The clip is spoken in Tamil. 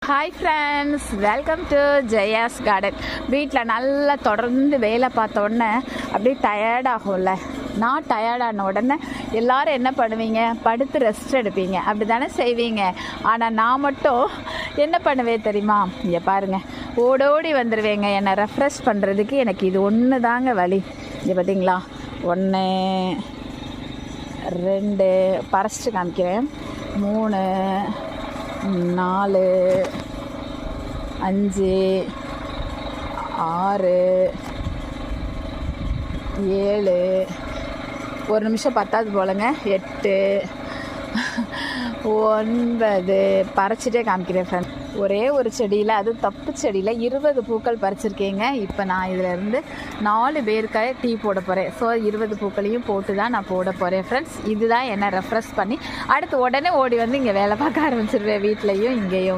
Hi friends, welcome to Jaya's garden. வீட்டில் நல்லா தொடர்ந்து வேலை பார்த்த உடனே அப்படியே டயர்டாகும்ல. நான் டயர்டான உடனே எல்லோரும் என்ன பண்ணுவீங்க? படுத்து ரெஸ்ட் எடுப்பீங்க, அப்படி தானே செய்வீங்க. ஆனால் நான் மட்டும் என்ன பண்ணுவேன் தெரியுமா? இங்கே பாருங்கள், ஓடோடி வந்துடுவேங்க. என்னை ரெஃப்ரெஷ் பண்ணுறதுக்கு எனக்கு இது ஒன்று தாங்க வழி. இங்கே பார்த்தீங்களா, 1 2 பறச்சிட்டு காமிக்கிறேன், 3 4 5 6 7 ஒரு நிமிஷம் பத்தாது போலங்க, 8 9 பறிச்சிட்டே காமிக்கிறேன் ஃப்ரெண்ட். ஒரே ஒரு செடியில், அது தப்பு செடியில் 20 பூக்கள் பறிச்சிருக்கேங்க. இப்போ நான் இதிலேருந்து 4 பேருக்காக டீ போட போகிறேன். ஸோ 20 பூக்களையும் போட்டு தான் நான் போட போகிறேன் ஃப்ரெண்ட்ஸ். இதுதான் என்னை ரெஃப்ரெஷ் பண்ணி அடுத்து உடனே ஓடி வந்து இங்கே வேலை பார்க்க ஆரம்பிச்சிருவேன், வீட்லேயும் இங்கேயும்.